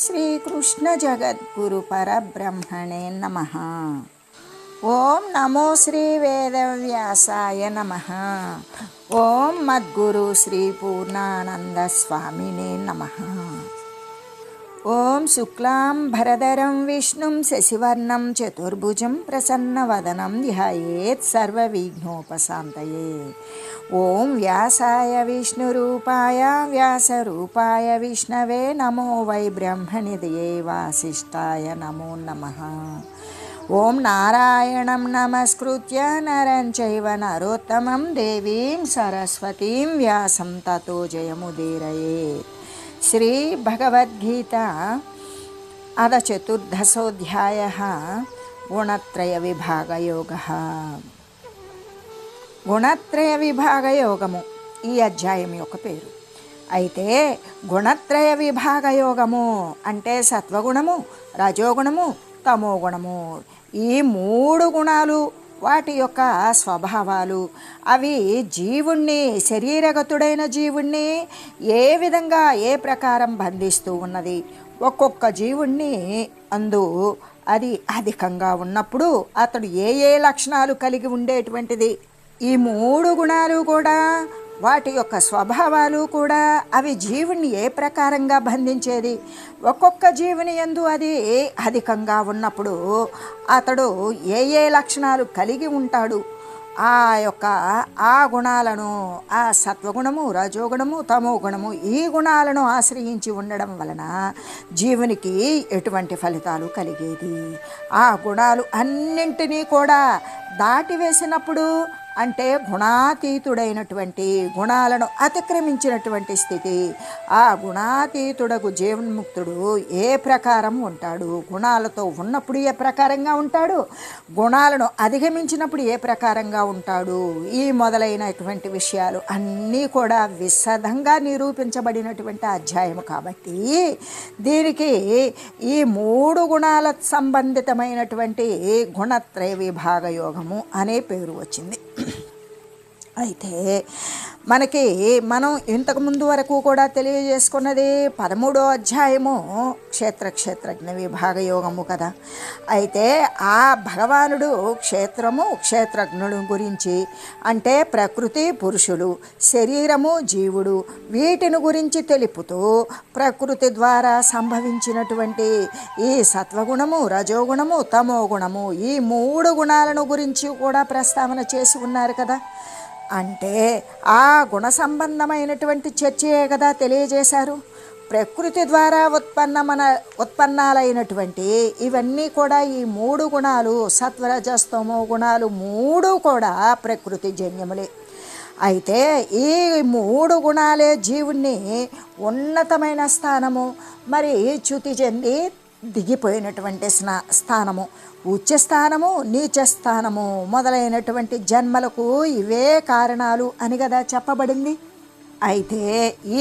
శ్రీకృష్ణ జగద్గురు పరబ్రహ్మణే నమః. ఓం నమో శ్రీ వేదవ్యాసాయ నమః. ఓం మద్గురు శ్రీ పూర్ణానంద స్వామినే నమః. ఓం శుక్లాం భరధరం విష్ణుం శశివర్ణం చతుర్భుజం ప్రసన్నవదనం ధ్యాయేత్ సర్వవిఘ్నోపశాంతయే. ఓం వ్యాసాయ విష్ణురూపాయ వ్యాసరూపాయ విష్ణవే నమో వై బ్రహ్మనిధయే వాసిష్ఠాయ నమో నమః. ఓం నారాయణం నమస్కృత్య నరం చైవ నరోత్తమం దేవీం సరస్వతీం వ్యాసం తతో జయముదీరయేత్. శ్రీ భగవద్గీత అథ చతుర్దశోధ్యాయః గుణత్రయ విభాగయోగః. గుణత్రయ విభాగయోగము ఈ అధ్యాయం యొక్క పేరు. అయితే గుణత్రయ విభాగయోగము అంటే సత్వగుణము, రజోగుణము, తమోగుణము, ఈ మూడు గుణాలు వాటి యొక్క స్వభావాలు అవి జీవుణ్ణి, శరీరగతుడైన జీవుణ్ణి ఏ విధంగా ఏ ప్రకారం బంధిస్తూ ఉన్నది. ఒక్కొక్క జీవుణ్ణి అందు అది అధికంగా ఉన్నప్పుడు అతడు ఏ ఏ లక్షణాలు కలిగి ఉండేటువంటిది. ఈ మూడు గుణాలు కూడా వాటి యొక్క స్వభావాలు కూడా అవి జీవుని ఏ ప్రకారంగా బంధించేది. ఒక్కొక్క జీవుని యందు అది అధికంగా ఉన్నప్పుడు అతడు ఏ ఏ లక్షణాలు కలిగి ఉంటాడు. ఆ గుణాలను, ఆ సత్వగుణము, రజోగుణము, తమోగుణము, ఈ గుణాలను ఆశ్రయించి ఉండడం వలన జీవునికి ఎటువంటి ఫలితాలు కలిగేది. ఆ గుణాలు అన్నింటినీ కూడా దాటివేసినప్పుడు అంటే గుణాతీతుడైనటువంటి, గుణాలను అతిక్రమించినటువంటి స్థితి. ఆ గుణాతీతుడకు జీవన్ముక్తుడు ఏ ప్రకారం ఉంటాడు, గుణాలతో ఉన్నప్పుడు ఏ ప్రకారంగా ఉంటాడు, గుణాలను అధిగమించినప్పుడు ఏ ప్రకారంగా ఉంటాడు, ఈ మొదలైనటువంటి విషయాలు అన్నీ కూడా విశదంగా నిరూపించబడినటువంటి అధ్యాయం కాబట్టి దీనికి ఈ మూడు గుణాల సంబంధితమైనటువంటి గుణత్రయ విభాగ యోగము అనే పేరు వచ్చింది. అయితే మనం ఇంతకుముందు వరకు కూడా తెలియజేసుకున్నది 13వ అధ్యాయము క్షేత్రజ్ఞ విభాగ యోగము కదా. అయితే ఆ భగవానుడు క్షేత్రము, క్షేత్రజ్ఞుడు గురించి అంటే ప్రకృతి, పురుషులు, శరీరము, జీవుడు, వీటిని గురించి తెలుపుతూ ప్రకృతి ద్వారా సంభవించినటువంటి ఈ సత్వగుణము, రజోగుణము, తమోగుణము, ఈ మూడు గుణాలను గురించి కూడా ప్రస్తావన చేసి ఉన్నారు కదా. అంటే ఆ గుణ సంబంధమైనటువంటి చర్చయే కదా తెలియజేశారు. ప్రకృతి ద్వారా ఉత్పన్నాలైనటువంటి ఇవన్నీ కూడా ఈ మూడు గుణాలు, సత్వరజస్తమో గుణాలు మూడు కూడా ప్రకృతి జన్యములే. అయితే ఈ మూడు గుణాలే జీవుణ్ణి ఉన్నతమైన స్థానము, మరి చ్యుతి చెంది దిగిపోయినటువంటి స్థానము, ఉచ్చస్థానము, నీచస్థానము మొదలైనటువంటి జన్మలకు ఇవే కారణాలు అని కదా చెప్పబడింది. అయితే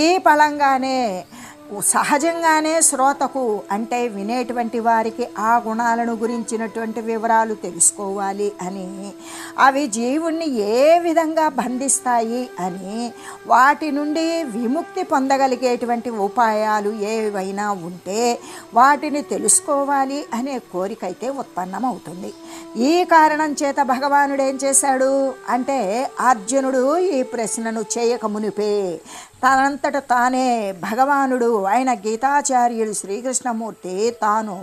ఈ ఫలంగానే సహజంగానే శ్రోతకు అంటే వినేటువంటి వారికి ఆ గుణాలను గురించినటువంటి వివరాలు తెలుసుకోవాలి అని, అవి జీవుణ్ణి ఏ విధంగా బంధిస్తాయి అని, వాటి నుండి విముక్తి పొందగలిగేటువంటి ఉపాయాలు ఏవైనా ఉంటే వాటిని తెలుసుకోవాలి అనే కోరిక అయితే ఉత్పన్నమవుతుంది. ఈ కారణం చేత భగవానుడు ఏం చేశాడు అంటే, అర్జునుడు ఈ ప్రశ్నను చేయకమునిపే తనంతట తానే భగవానుడు ఆయన గీతాచార్యుడు శ్రీకృష్ణమూర్తి తాను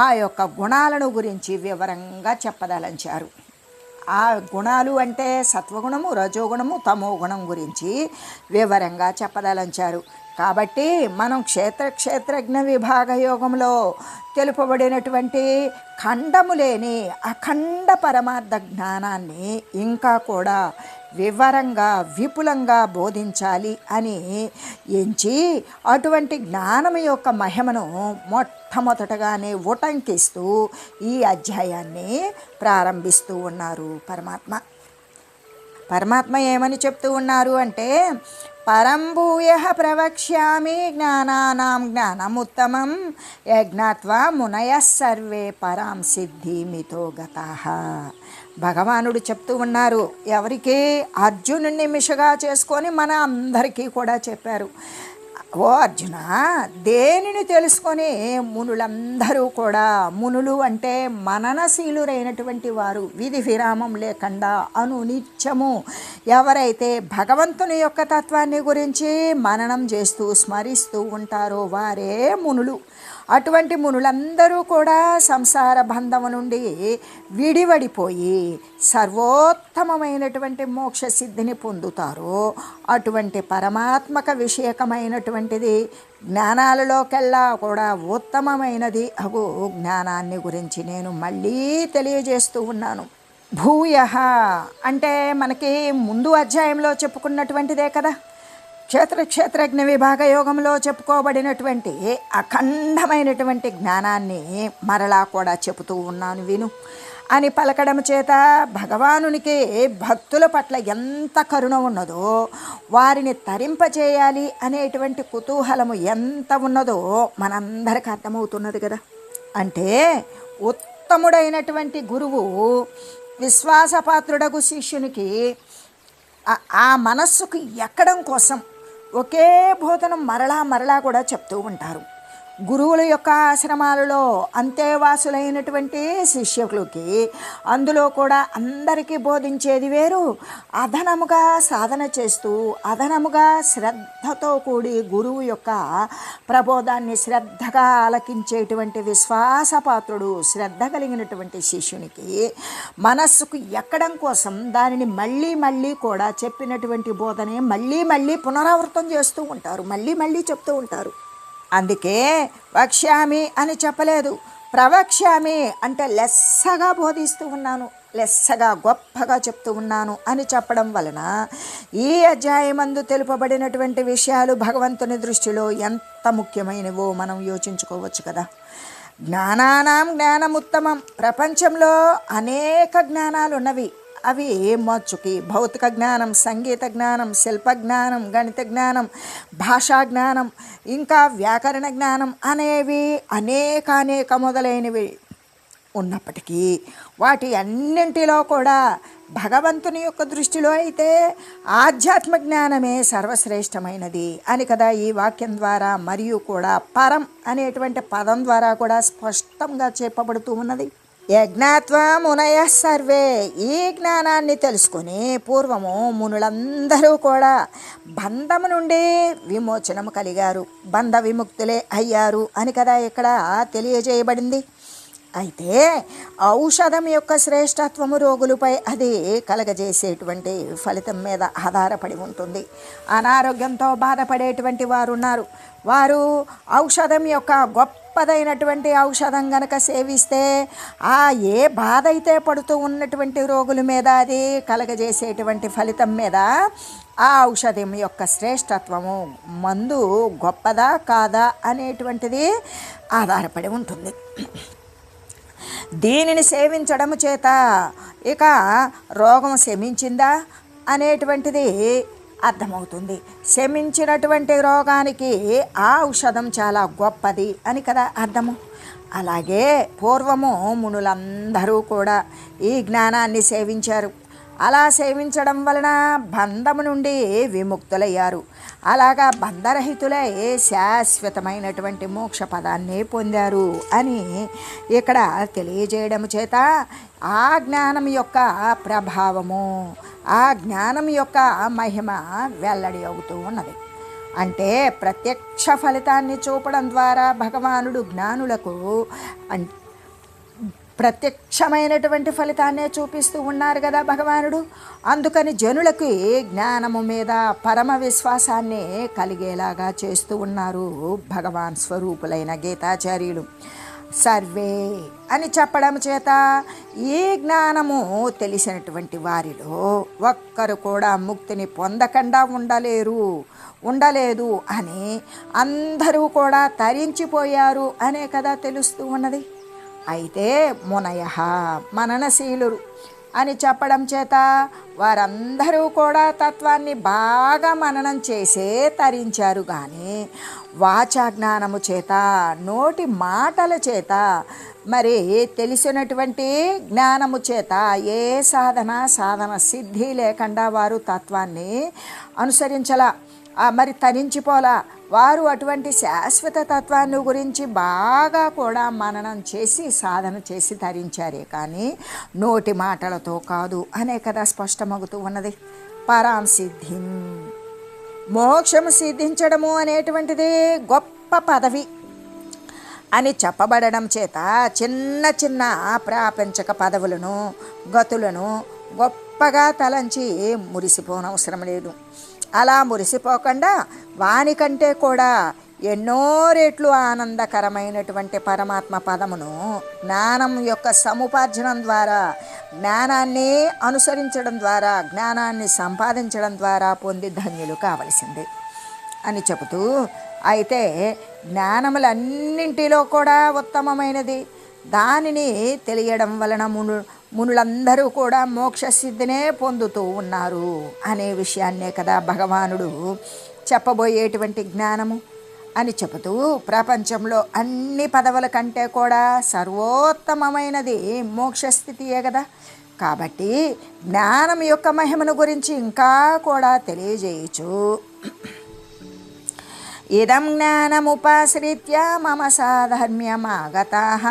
ఆ యొక్క గుణాలను గురించి వివరంగా చెప్పదలంచారు. ఆ గుణాలు అంటే సత్వగుణము, రజోగుణము, తమోగుణం గురించి వివరంగా చెప్పదలంచారు. కాబట్టి మనం క్షేత్రజ్ఞ విభాగ యోగంలో తెలుపబడినటువంటి ఖండము లేని అఖండ పరమార్థ జ్ఞానాన్ని ఇంకా కూడా వివరంగా, విపులంగా బోధించాలి అని ఎంచి అటువంటి జ్ఞానం యొక్క మహిమను మొట్టమొదటగానే ఉటంకిస్తూ ఈ అధ్యాయాన్ని ప్రారంభిస్తూ ఉన్నారు పరమాత్మ ఏమని చెప్తూ ఉన్నారు అంటే, పరంభూయః ప్రవక్ష్యామి జ్ఞానానాం జ్ఞానముత్తమం యజ్ఞాత్వా మునయః సర్వే పరాం సిద్ధిమితో గతాః. భగవానుడు చెప్తూ ఉన్నారు. ఎవరికి? అర్జునుడిని మిషగా చేసుకొని మన అందరికీ కూడా చెప్పారు. ఓ అర్జున, దేనిని తెలుసుకొని మునులందరూ కూడా, మునులు అంటే మననశీలురైనటువంటి వారు, విధి విరామం లేకుండా అనునిత్యము ఎవరైతే భగవంతుని యొక్క తత్వాన్ని గురించి మననం చేస్తూ స్మరిస్తూ ఉంటారో వారే మునులు. అటువంటి మునులందరూ కూడా సంసార బంధము నుండి విడివడిపోయి సర్వోత్తమమైనటువంటి మోక్ష సిద్ధిని పొందుతారు. అటువంటి పరమాత్మక విషయకమైనటువంటిది జ్ఞానాలలోకెల్లా కూడా ఉత్తమమైనది అగు జ్ఞానాన్ని గురించి నేను మళ్ళీ తెలియజేస్తూ ఉన్నాను. భూయ అంటే మనకి ముందు అధ్యాయంలో చెప్పుకున్నటువంటిదే కదా. క్షేత్రజ్ఞ విభాగ యోగంలో చెప్పుకోబడినటువంటి అఖండమైనటువంటి జ్ఞానాన్ని మరలా కూడా చెబుతూ ఉన్నాను విను అని పలకడం చేత భగవానునికి భక్తుల పట్ల ఎంత కరుణ ఉన్నదో, వారిని తరింపచేయాలి అనేటువంటి కుతూహలము ఎంత ఉన్నదో మనందరికీ అర్థమవుతున్నది కదా. అంటే ఉత్తముడైనటువంటి గురువు విశ్వాసపాత్రుడగు శిష్యునికి ఆ మనస్సుకు ఎక్కడం కోసం ఒకే బోధనం మరలా కూడా చెప్తూ ఉంటారు. గురువుల యొక్క ఆశ్రమాలలో అంతేవాసులైనటువంటి శిష్యులకి అందులో కూడా అందరికీ బోధించేది వేరు. అదనముగా సాధన చేస్తూ అదనముగా శ్రద్ధతో కూడి గురువు యొక్క ప్రబోధాన్ని శ్రద్ధగా ఆలకించేటువంటి విశ్వాసపాత్రుడు శ్రద్ధ కలిగినటువంటి శిష్యునికి మనస్సుకు ఎక్కడం కోసం దానిని మళ్ళీ కూడా చెప్పినటువంటి బోధనే మళ్ళీ పునరావృతం చేస్తూ ఉంటారు, మళ్ళీ చెప్తూ ఉంటారు. అందుకే వక్ష్యామి అని చెప్పలేదు, ప్రవక్ష్యామి అంటే లెస్సగా బోధిస్తూ ఉన్నాను, లెస్సగా గొప్పగా చెప్తూ ఉన్నాను అని చెప్పడం వలన ఈ అధ్యాయమందు తెలుపబడినటువంటి విషయాలు భగవంతుని దృష్టిలో ఎంత ముఖ్యమైనవో మనం యోచించుకోవచ్చు కదా. జ్ఞానానాం జ్ఞానముత్తమం. ప్రపంచంలో అనేక జ్ఞానాలు ఉన్నవి. అవి మచ్చుకి భౌతిక జ్ఞానం, సంగీత జ్ఞానం, శిల్ప జ్ఞానం, గణిత జ్ఞానం, భాషా జ్ఞానం, ఇంకా వ్యాకరణ జ్ఞానం అనేవి అనేక మొదలైనవి ఉన్నప్పటికీ వాటి అన్నింటిలో కూడా భగవంతుని యొక్క దృష్టిలో అయితే ఆధ్యాత్మ జ్ఞానమే సర్వశ్రేష్టమైనది అని కదా ఈ వాక్యం ద్వారా మరియు కూడా పరం అనేటువంటి పదం ద్వారా కూడా స్పష్టంగా చెప్పబడుతూ ఉన్నది. యజ్ఞాత్వా మునయ సర్వే. ఈ జ్ఞానాన్ని తెలుసుకొని పూర్వము మునులందరూ కూడా బంధము నుండి విమోచనము కలిగారు, బంధ విముక్తులే అయ్యారు అని కదా ఇక్కడ తెలియజేయబడింది. అయితే ఔషధం యొక్క శ్రేష్టత్వము రోగులపై అది కలగజేసేటువంటి ఫలితం మీద ఆధారపడి ఉంటుంది. అనారోగ్యంతో బాధపడేటువంటి వారు ఉన్నారు. వారు ఔషధం యొక్క గొప్పదైనటువంటి ఔషధం గనక సేవిస్తే ఆ ఏ బాధ అయితే పడుతూ ఉన్నటువంటి రోగుల మీద అది కలగజేసేటువంటి ఫలితం మీద ఆ ఔషధం యొక్క శ్రేష్టత్వము, మందు గొప్పదా కాదా అనేటువంటిది ఆధారపడి ఉంటుంది. దీనిని సేవించడం చేత ఇక రోగం శమించిందా అనేటువంటిది అర్థమవుతుంది. శమించినటువంటి రోగానికి ఆ ఔషధం చాలా గొప్పది అని కదా అర్థము. అలాగే పూర్వము మునులందరూ కూడా ఈ జ్ఞానాన్ని సేవించారు. అలా సేవించడం వలన బంధము నుండి విముక్తులయ్యారు. అలాగా బంధరహితులై శాశ్వతమైనటువంటి మోక్ష పదాన్ని పొందారు అని ఇక్కడ తెలియజేయడం చేత ఆ జ్ఞానం యొక్క ప్రభావము, ఆ జ్ఞానం యొక్క మహిమ వెల్లడి అవుతూ ఉన్నది. అంటే ప్రత్యక్ష ఫలితాన్ని చూపడం ద్వారా భగవానుడు జ్ఞానులకు ప్రత్యక్షమైనటువంటి ఫలితాన్నే చూపిస్తూ ఉన్నారు కదా భగవానుడు. అందుకని జనులకి జ్ఞానము మీద పరమ విశ్వాసాన్ని కలిగేలాగా చేస్తూ ఉన్నారు భగవాన్ స్వరూపులైన గీతాచార్యులు. సర్వే అని చెప్పడం చేత ఈ జ్ఞానము తెలిసినటువంటి వారిలో ఒక్కరు కూడా ముక్తిని పొందకుండా ఉండలేదు అని అందరూ కూడా తరించిపోయారు అనే కదా తెలుస్తూ ఉన్నది. అయితే మునయ మననశీలురు అని చెప్పడం చేత వారందరూ కూడా తత్వాన్ని బాగా మననం చేసే తరించారు. కానీ వాచాజ్ఞానము చేత, నోటి మాటల చేత, మరి తెలిసినటువంటి జ్ఞానము చేత ఏ సాధన సిద్ధి లేకుండా వారు తత్వాన్ని అనుసరించలా, మరి తరించిపోలా. వారు అటువంటి శాశ్వత తత్వాన్ని గురించి బాగా కూడా మననం చేసి సాధన చేసి ధరించారే కానీ నోటి మాటలతో కాదు అనే కదా స్పష్టమవుతూ ఉన్నది. పరాం సిద్ధిం, మోక్షము సిద్ధించడము అనేటువంటిది గొప్ప పదవి అని చెప్పబడడం చేత చిన్న చిన్న ప్రాపంచక పదవులను గతులను గొప్పగా తలంచి మురిసిపోనవసరం లేదు. అలా మురిసిపోకుండా వానికంటే కూడా ఎన్నో రెట్లు ఆనందకరమైనటువంటి పరమాత్మ పదమును జ్ఞానం యొక్క సముపార్జనం ద్వారా, జ్ఞానాన్ని అనుసరించడం ద్వారా, జ్ఞానాన్ని సంపాదించడం ద్వారా పొంది ధన్యులు కావలసిందే అని చెబుతూ, అయితే జ్ఞానములన్నింటిలో కూడా ఉత్తమమైనది దానిని తెలియడం వలన మునులందరూ కూడా మోక్షసిద్ధినే పొందుతూ ఉన్నారు అనే విషయాన్నే కదా భగవానుడు చెప్పబోయేటువంటి జ్ఞానము అని చెబుతూ, ప్రపంచంలో అన్ని పదవుల కంటే కూడా సర్వోత్తమమైనది మోక్షస్థితియే కదా. కాబట్టి జ్ఞానం యొక్క మహిమను గురించి ఇంకా కూడా తెలియజేయచ్చు. ఇదం జ్ఞానముపాశ్రిత్య మమ సాధర్మ్యమాగతాః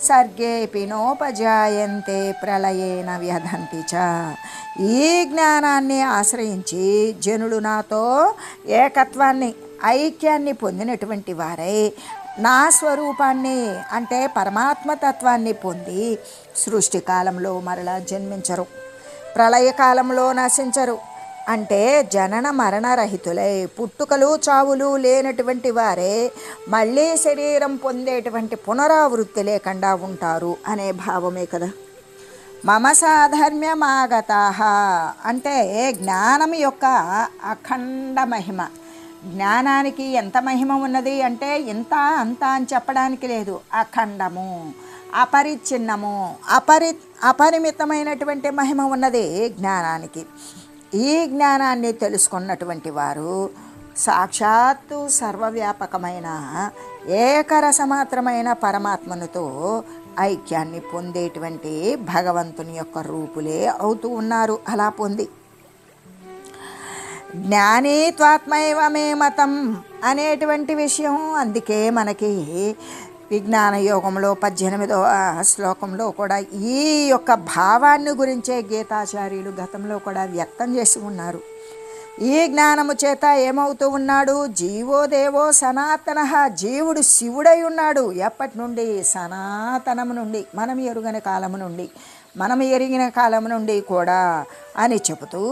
సర్గేపి నోపజాయంతే ప్రళయేన వ్యధంతి చ. ఈ జ్ఞానాన్ని ఆశ్రయించి జనులు నాతో ఏకత్వాన్ని, ఐక్యాన్ని పొందినటువంటి వారై నా స్వరూపాన్ని అంటే పరమాత్మతత్వాన్ని పొంది సృష్టి కాలంలో మరలా జన్మించరు, ప్రళయకాలంలో నశించరు. అంటే జనన మరణరహితులై పుట్టుకలు చావులు లేనటువంటి వారే మళ్ళీ శరీరం పొందేటువంటి పునరావృత్తి లేకుండా ఉంటారు అనే భావమే కదా. మమ సాధర్మ్యమాగతాః అంటే జ్ఞానం యొక్క అఖండ మహిమ. జ్ఞానానికి ఎంత మహిమ ఉన్నది అంటే ఇంత అంత అని చెప్పడానికి లేదు. అఖండము, అపరిచ్ఛిన్నము, అపరిమితమైనటువంటి మహిమ ఉన్నది జ్ఞానానికి. ఈ జ్ఞానాన్ని తెలుసుకున్నటువంటి వారు సాక్షాత్తు సర్వవ్యాపకమైన ఏకరసమాత్రమైన పరమాత్మనుతో ఐక్యాన్ని పొందేటువంటి భగవంతుని యొక్క రూపులే అవుతూ ఉన్నారు. అలా పొంది జ్ఞానీ త్వాత్మైవ మే మతం అనేటువంటి విషయం అందుకే మనకి విజ్ఞాన యోగంలో 18వ శ్లోకంలో కూడా ఈ యొక్క భావాన్ని గురించే గీతాచార్యులు గతంలో కూడా వ్యక్తం చేసి ఉన్నారు. ఈ జ్ఞానము చేత ఏమవుతూ ఉన్నాడు? జీవో దేవో సనాతన, జీవుడు శివుడై ఉన్నాడు. ఎప్పటి నుండి? సనాతనము నుండి, మనం ఎరిగిన కాలము నుండి కూడా అని చెబుతూ,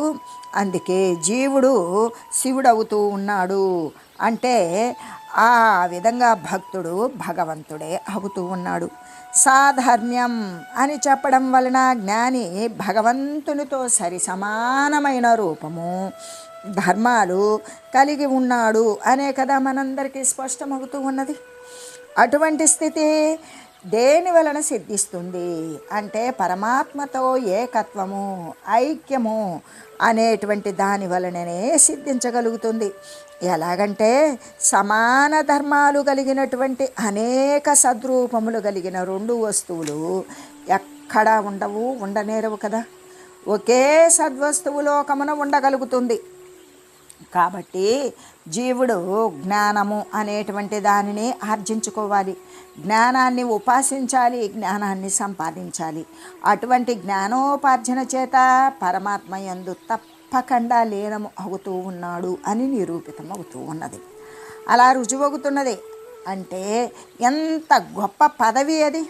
అందుకే జీవుడు శివుడవుతూ ఉన్నాడు. అంటే ఆ విధంగా భక్తుడు భగవంతుడే అవుతూ ఉన్నాడు. సాధర్మ్యం అని చెప్పడం వలన జ్ఞాని భగవంతునితో సరి సమానమైన రూపము, ధర్మాలు కలిగి ఉన్నాడు అనే కదా మనందరికీ స్పష్టమవుతూ ఉన్నది. అటువంటి స్థితి దేని వలన సిద్ధిస్తుంది అంటే పరమాత్మతో ఏకత్వము, ఐక్యము అనేటువంటి దాని వలననే సిద్ధించగలుగుతుంది. ఎలాగంటే సమాన ధర్మాలు కలిగినటువంటి అనేక సద్రూపములు కలిగిన రెండు వస్తువులు ఎక్కడా ఉండవు, ఉండనేరవు కదా. ఒకే సద్వస్తువు లోకమున ఉండగలుగుతుంది. కాబట్టి జీవుడు జ్ఞానము అనేటువంటి దానిని ఆర్జించుకోవాలి, జ్ఞానాన్ని ఉపాసించాలి, జ్ఞానాన్ని సంపాదించాలి. అటువంటి జ్ఞానోపార్జన చేత పరమాత్మ యందు తప్పకుండా లీనము అవుతూ ఉన్నాడు అని నిరూపితం అవుతూ ఉన్నది. అలా రుజువవుతున్నది. అంటే ఎంత గొప్ప పదవి అది!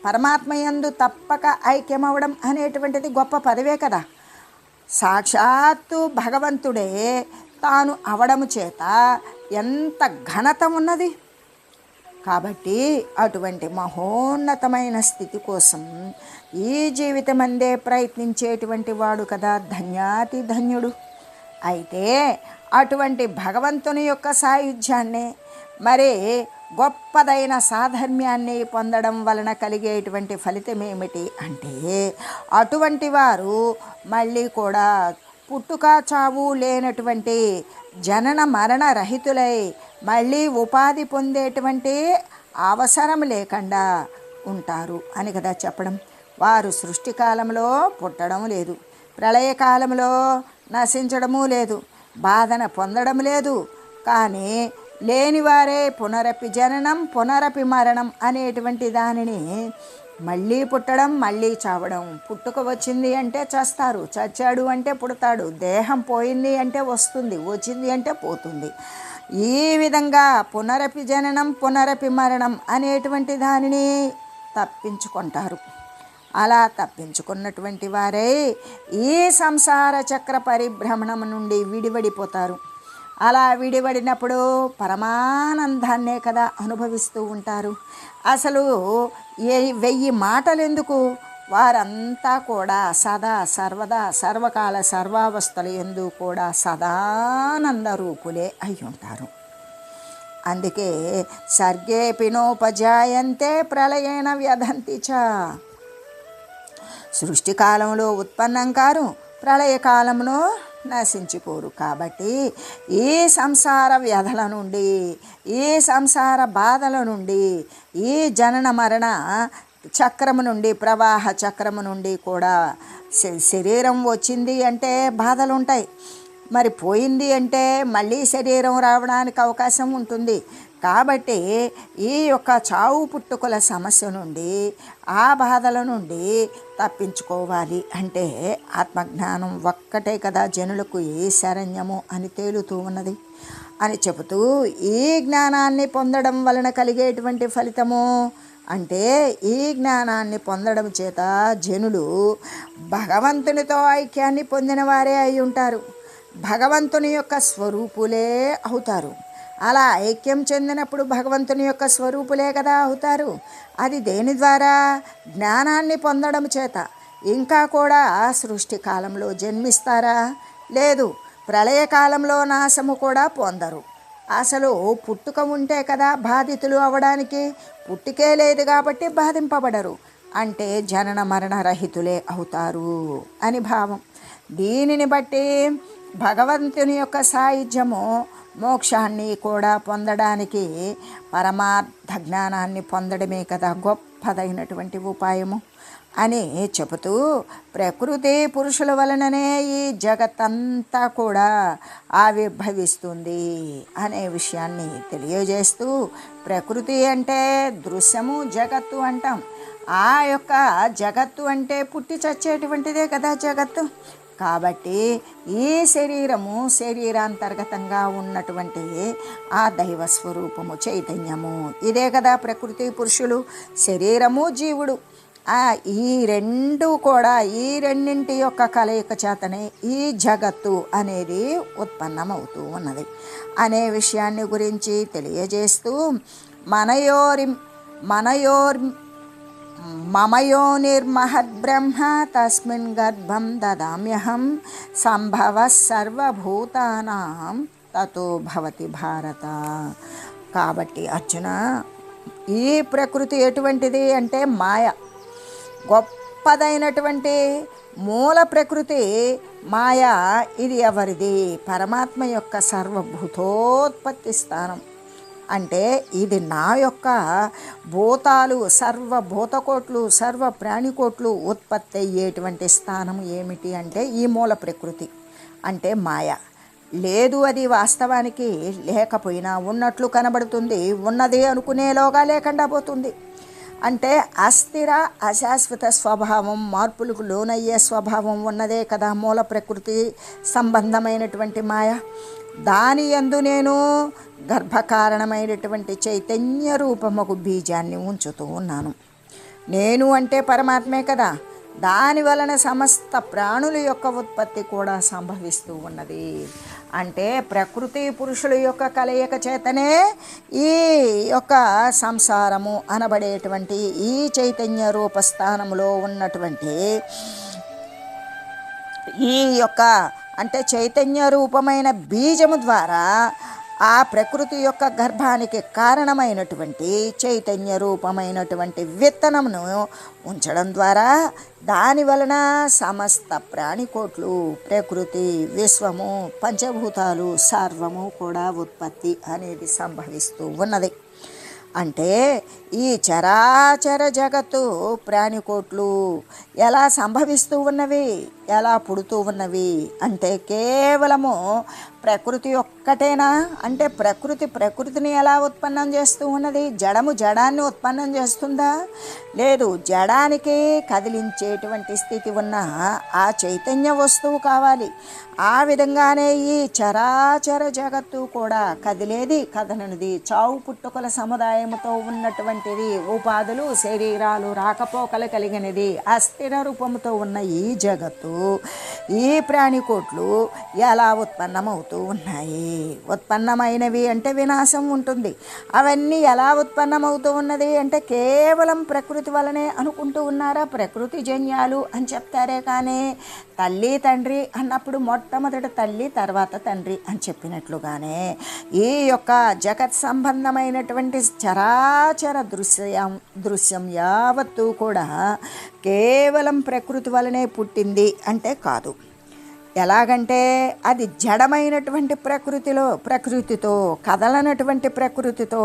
పరమాత్మ యందు తప్పక ఐక్యమవడం అనేటువంటిది గొప్ప పదవే కదా. సాక్షాత్తు భగవంతుడే తాను అవడము చేత ఎంత ఘనత ఉన్నది. కాబట్టి అటువంటి మహోన్నతమైన స్థితి కోసం ఈ జీవితం అందే ప్రయత్నించేటువంటి వాడు కదా ధన్యాతి ధన్యుడు. అయితే అటువంటి భగవంతుని యొక్క సాయుధ్యాన్ని, మరి గొప్పదైన సాధర్మ్యాన్ని పొందడం వలన కలిగేటువంటి ఫలితం ఏమిటి అంటే అటువంటి వారు మళ్ళీ కూడా పుట్టుక చావు లేనటువంటి జనన మరణ రహితులై మళ్ళీ ఉపాధి పొందేటువంటి అవసరం లేకుండా ఉంటారు అని కదా చెప్పడం. వారు సృష్టి కాలంలో పుట్టడం లేదు, ప్రళయకాలంలో నశించడము లేదు, బాధన పొందడం లేదు, కానీ లేనివారే పునరపి జననం పునరపి మరణం అనేటువంటి దానిని మళ్ళీ పుట్టడం మళ్ళీ చావడం. పుట్టుక వచ్చింది అంటే చస్తారు, చచ్చాడు అంటే పుడతాడు, దేహం పోయింది అంటే వస్తుంది, వచ్చింది అంటే పోతుంది. ఈ విధంగా పునరపి జననం పునరపి మరణం అనేటువంటి దానిని తప్పించుకుంటారు. అలా తప్పించుకున్నటువంటి వారే ఈ సంసార చక్ర పరిభ్రమణం నుండి విడివడిపోతారు. అలా విడివడినప్పుడు పరమానందాన్నే కదా అనుభవిస్తూ ఉంటారు. అసలు 1000 మాటలు ఎందుకు, వారంతా కూడా సదా సర్వదా సర్వకాల సర్వావస్థలు ఎందు కూడా సదానంద రూపులే అయి ఉంటారు. అందుకే సర్గేపి నోపజాయంతే ప్రళయేన వ్యధంతి చ. సృష్టి కాలంలో ఉత్పన్నం కారు, ప్రళయకాలంలో నశించిపోరు. కాబట్టి ఈ సంసార వ్యధల నుండి, ఈ సంసార బాధల నుండి, ఈ జనన మరణ చక్రము నుండి, ప్రవాహ చక్రము నుండి కూడా శరీరం వచ్చింది అంటే బాధలు ఉంటాయి. మరి పోయింది అంటే మళ్ళీ శరీరం రావడానికి అవకాశం ఉంటుంది. కాబట్టి ఈ యొక్క చావు పుట్టుకల సమస్య నుండి, ఆ బాధల నుండి తప్పించుకోవాలి అంటే ఆత్మజ్ఞానం ఒక్కటే కదా జనులకు ఏ శరణ్యము అని తేలుతూ ఉన్నది అని చెబుతూ, ఈ జ్ఞానాన్ని పొందడం వలన కలిగేటువంటి ఫలితము అంటే ఈ జ్ఞానాన్ని పొందడం చేత జనులు భగవంతునితో ఐక్యాన్ని పొందిన వారే అయి ఉంటారు, భగవంతుని యొక్క స్వరూపులే అవుతారు. అలా ఐక్యం చెందినప్పుడు భగవంతుని యొక్క స్వరూపులే కదా అవుతారు. అది దేని ద్వారా? జ్ఞానాన్ని పొందడం చేత. ఇంకా కూడా సృష్టి కాలంలో జన్మిస్తారా? లేదు. ప్రళయకాలంలో నాశము కూడా పొందరు. అసలు పుట్టుక ఉంటే కదా బాధితులు అవ్వడానికి, పుట్టుకే లేదు కాబట్టి బాధింపబడరు. అంటే జనన మరణ రహితులే అవుతారు అని భావం. దీనిని బట్టి భగవంతుని యొక్క సాయుధ్యము మోక్షాన్ని కూడా పొందడానికి పరమార్థ జ్ఞానాన్ని పొందడమే కదా గొప్పదైనటువంటి ఉపాయము అని చెబుతూ, ప్రకృతి పురుషుల వలననే ఈ జగత్తంతా కూడా ఆవిర్భవిస్తుంది అనే విషయాన్ని తెలియజేస్తూ, ప్రకృతి అంటే దృశ్యము జగత్తు అంటాం. ఆ యొక్క జగత్తు అంటే పుట్టి చచ్చేటువంటిదే కదా జగత్తు. కాబట్టి ఈ శరీరము శరీరాంతర్గతంగా ఉన్నటువంటి ఆ దైవ స్వరూపము చైతన్యము ఇదే కదా ప్రకృతి పురుషులు, శరీరము జీవుడు. ఈ రెండు కూడా, ఈ రెండింటి యొక్క కలయిక చేతనే ఈ జగత్తు అనేది ఉత్పన్నమవుతూ ఉన్నది అనే విషయాన్ని గురించి తెలియజేస్తూ, మమయోనిర్మహద్బ్రహ్మ తస్మిన్ గర్భం దదామ్యహం సంభవ సర్వభూతానాం తతో భవతి భారత. కాబట్టి అర్జున, ఈ ప్రకృతి ఎటువంటిది అంటే మాయ. గొప్పదైనటువంటి మూల ప్రకృతి మాయ. ఇది ఎవరిది? పరమాత్మ యొక్క సర్వభూతోత్పత్తి స్థానం. అంటే ఇది నా యొక్క భూతాలు, సర్వభూతకోట్లు, సర్వ ప్రాణికోట్లు ఉత్పత్తి అయ్యేటువంటి స్థానం ఏమిటి అంటే ఈ మూల ప్రకృతి అంటే మాయ. లేదు, అది వాస్తవానికి లేకపోయినా ఉన్నట్లు కనబడుతుంది, ఉన్నది అనుకునేలోగా లేకుండా పోతుంది. అంటే అస్థిర అశాశ్వత స్వభావం, మార్పులకు లోనయ్యే స్వభావం ఉన్నదే కదా మూల ప్రకృతి సంబంధమైనటువంటి మాయ. దాని యందు నేను గర్భకారణమైనటువంటి చైతన్య రూపముకు బీజాన్ని ఉంచుతూ ఉన్నాను. నేను అంటే పరమాత్మే కదా. దాని వలన సమస్త ప్రాణుల యొక్క ఉత్పత్తి కూడా సంభవిస్తూ ఉన్నది. అంటే ప్రకృతి పురుషుల యొక్క కలయిక చేతనే ఈ యొక్క సంసారము అనబడేటువంటి ఈ చైతన్య రూపస్థానంలో ఉన్నటువంటి ఈ యొక్క అంటే చైతన్య రూపమైన బీజము ద్వారా ఆ ప్రకృతి యొక్క గర్భానికి కారణమైనటువంటి చైతన్య రూపమైనటువంటి విత్తనమును ఉంచడం ద్వారా దాని వలన సమస్త ప్రాణికోట్లు, ప్రకృతి, విశ్వము, పంచభూతాలు సర్వము కూడా ఉత్పత్తి అనేది సంభవిస్తూ ఉన్నది. అంటే ఈ చరాచర జగత్తు ప్రాణికోట్లు ఎలా సంభవిస్తూ ఉన్నవి? ఎలా పుడుతూ ఉన్నవి అంటే కేవలము ప్రకృతి ఒక్కటేనా అంటే ప్రకృతిని ఎలా ఉత్పన్నం చేస్తూ ఉన్నది? జడము జడాన్ని ఉత్పన్నం చేస్తుందా? లేదు. జడానికి కదిలించేటువంటి స్థితి ఉన్న ఆ చైతన్య వస్తువు కావాలి. ఆ విధంగానే ఈ చరాచర జగత్తు కూడా కదిలేది కదలనిది చావు పుట్టుకల సముదాయంతో ఉన్నటువంటిది, ఉపాధులు శరీరాలు రాకపోకలు కలిగినది, అస్థిర రూపంతో ఉన్న ఈ జగత్తు, ఈ ప్రాణికోట్లు ఎలా ఉత్పన్నమవుతూ ఉన్నాయి? ఉత్పన్నమైనవి అంటే వినాశం ఉంటుంది. అవన్నీ ఎలా ఉత్పన్నమవుతూ ఉన్నది అంటే కేవలం ప్రకృతి వలనే అనుకుంటూ ఉన్నారా? ప్రకృతి జన్యాలు అని చెప్తారే కానీ తల్లి తండ్రి అన్నప్పుడు మొట్టమొదట తల్లి తర్వాత తండ్రి అని చెప్పినట్లుగానే ఈ యొక్క జగత్ సంబంధమైనటువంటి చరాచర దృశ్యం యావత్తు కూడా కేవలం ప్రకృతి వలనే పుట్టింది అంటే కాదు. ఎలాగంటే అది జడమైనటువంటి ప్రకృతితో కదలనటువంటి ప్రకృతితో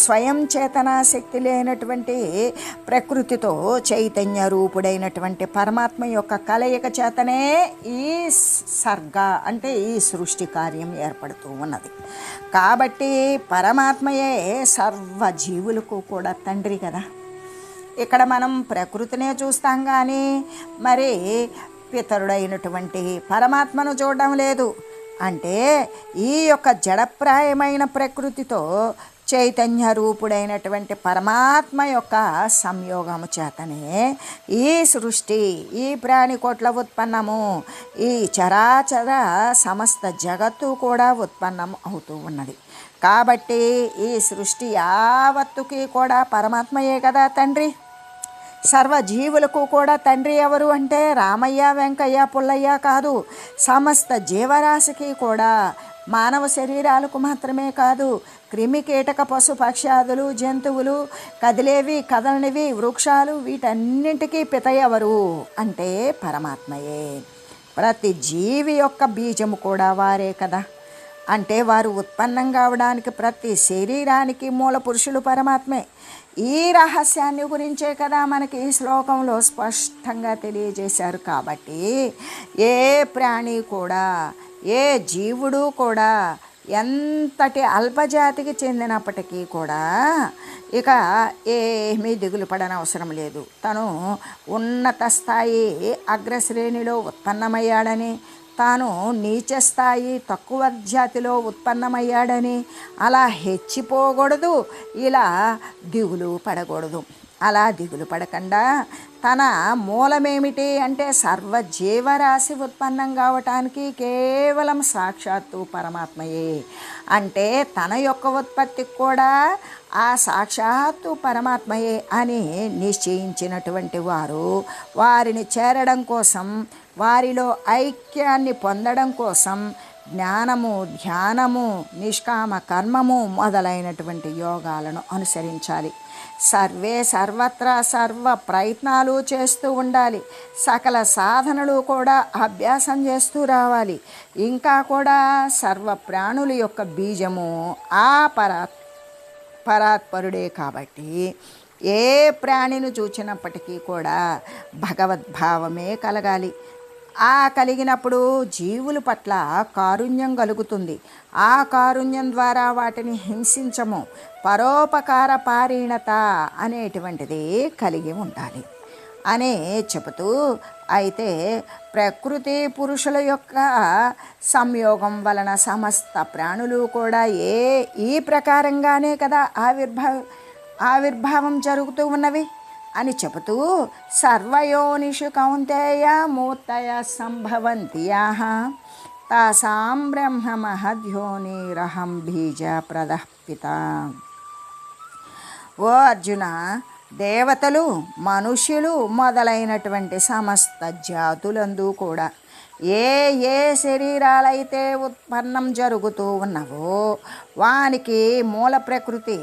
స్వయం చేతనా శక్తి లేనటువంటి ప్రకృతితో చైతన్య రూపుడైనటువంటి పరమాత్మ యొక్క కలయిక చేతనే ఈ సర్గ అంటే ఈ సృష్టి కార్యం ఏర్పడుతూ ఉన్నది. కాబట్టి పరమాత్మయే సర్వజీవులకు కూడా తండ్రి కదా. ఇక్కడ మనం ప్రకృతినే చూస్తాం కానీ మరి పితరుడైనటువంటి పరమాత్మను చూడడం లేదు. అంటే ఈ యొక్క జడప్రాయమైన ప్రకృతితో చైతన్య రూపుడైనటువంటి పరమాత్మ యొక్క సంయోగము చేతనే ఈ సృష్టి, ఈ ప్రాణికోట్ల ఉత్పన్నము, ఈ చరాచర సమస్త జగత్తు కూడా ఉత్పన్నం అవుతూ ఉన్నది. కాబట్టి ఈ సృష్టి యావత్తుకి కూడా పరమాత్మయే కదా తండ్రి. సర్వజీవులకు కూడా తండ్రి ఎవరు అంటే రామయ్య వెంకయ్య పుల్లయ్య కాదు, సమస్త జీవరాశికి కూడా. మానవ శరీరాలకు మాత్రమే కాదు, క్రిమి కీటక పశు పక్షాదులు జంతువులు కదిలేవి కదలనివి వృక్షాలు వీటన్నింటికీ పిత ఎవరు అంటే పరమాత్మయే. ప్రతి జీవి యొక్క బీజము కూడా వారే కదా. అంటే వారు ఉత్పన్నం కావడానికి ప్రతి శరీరానికి మూల పురుషులు పరమాత్మే. ఈ రహస్యాన్ని గురించే కదా మనకి ఈ శ్లోకంలో స్పష్టంగా తెలియజేశారు. కాబట్టి ఏ ప్రాణి కూడా, ఏ జీవుడు కూడా ఎంతటి అల్పజాతికి చెందినప్పటికీ కూడా ఇక ఏమీ దిగులు పడనవసరం లేదు. తను ఉన్నత స్థాయి అగ్రశ్రేణిలో ఉత్పన్నమయ్యాడని, తాను నీచ స్థాయి తక్కువ జాతిలో ఉత్పన్నమయ్యాడని అలా హెచ్చిపోకూడదు, ఇలా దిగులు పడకూడదు. అలా దిగులు పడకుండా తన మూలమేమిటి అంటే సర్వజీవరాశి ఉత్పన్నం కావటానికి కేవలం సాక్షాత్తు పరమాత్మయే. అంటే తన యొక్క ఉత్పత్తికి కూడా ఆ సాక్షాత్తు పరమాత్మయే అని నిశ్చయించినటువంటి వారు వారిని చేరడం కోసం, వారిలో ఐక్యాన్ని పొందడం కోసం జ్ఞానము, ధ్యానము, నిష్కామ కర్మము మొదలైనటువంటి యోగాలను అనుసరించాలి. సర్వత్రా సర్వ ప్రయత్నాలు చేస్తూ ఉండాలి. సకల సాధనలు కూడా అభ్యాసం చేస్తూ రావాలి. ఇంకా కూడా సర్వ ప్రాణుల యొక్క బీజము ఆ పరాత్పరుడే. కాబట్టి ఏ ప్రాణిని చూచినప్పటికీ కూడా భగవద్భావమే కలగాలి. ఆ కలిగినప్పుడు జీవుల పట్ల కారుణ్యం కలుగుతుంది. ఆ కారుణ్యం ద్వారా వాటిని హింసించము. పరోపకార పారీణత అనేటువంటిది కలిగి ఉండాలి అని చెబుతూ, అయితే ప్రకృతి పురుషుల యొక్క సంయోగం వలన సమస్త ప్రాణులు కూడా ఈ ప్రకారంగానే కదా ఆవిర్భావం జరుగుతూ ఉన్నవి అని చెబుతూ, సర్వయోనిషు కౌంతేయ మూర్తయ సంభవంతి యాః తాసాం బ్రహ్మ మహద్యోనిరహం బీజ ప్రదఃపిత. ఓ అర్జున, దేవతలు, మనుష్యులు మొదలైనటువంటి సమస్త జాతులందు కూడా ఏ శరీరాలైతే ఉత్పన్నం జరుగుతూ ఉన్నవో వానికి మూల ప్రకృతి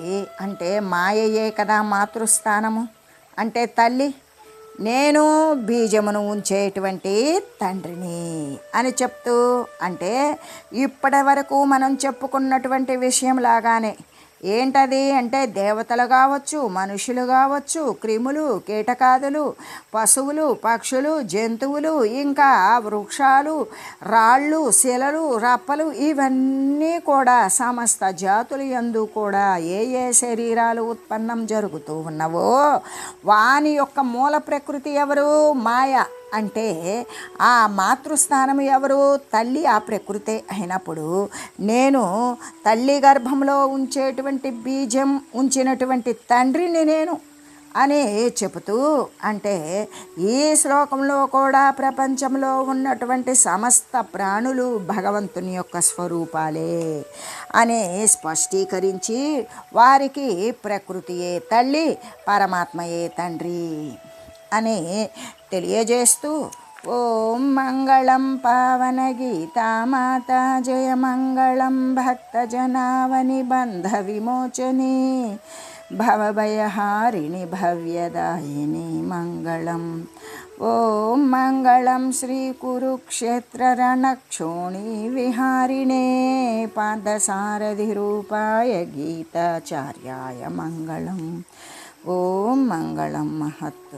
అంటే మాయయే కదా మాతృస్థానము అంటే తల్లి. నేను బీజమును ఉంచేటువంటి తండ్రిని అని చెప్తూ, అంటే ఇప్పటి వరకు మనం చెప్పుకున్నటువంటి విషయం లాగానే ఏంటది అంటే దేవతలు కావచ్చు, మనుషులు కావచ్చు, క్రిములు, కీటకాదులు, పశువులు, పక్షులు, జంతువులు, ఇంకా వృక్షాలు, రాళ్ళు, శిలలు, రప్పలు, ఇవన్నీ కూడా సమస్త జాతులు యందు కూడా ఏ ఏ శరీరాలు ఉత్పన్నం జరుగుతూ ఉన్నవో వాని యొక్క మూల ప్రకృతి ఎవరు? మాయ. అంటే ఆ మాతృస్థానం ఎవరు? తల్లి ఆ ప్రకృతే అయినప్పుడు నేను తల్లి గర్భంలో ఉంచేటువంటి బీజం ఉంచినటువంటి తండ్రిని నేను అని చెబుతూ, అంటే ఈ శ్లోకంలో కూడా ప్రపంచంలో ఉన్నటువంటి సమస్త ప్రాణులు భగవంతుని యొక్క స్వరూపాలే అని స్పష్టీకరించి వారికి ప్రకృతియే తల్లి, పరమాత్మయే తండ్రి అని తెలియజేస్తూ, ఓం మంగళం పావన గీతామాత, జయ మంగళం భక్తజనావని బంధ విమోచని, భవభయహారిణి భవ్యదాయిని మంగళం. ఓం మంగళం శ్రీ కురుక్షేత్ర రణక్షోణి విహారిణే, పాదసారథి రూపాయ గీతాచార్యాయ మంగళం. ఓం మంగళం మహత్.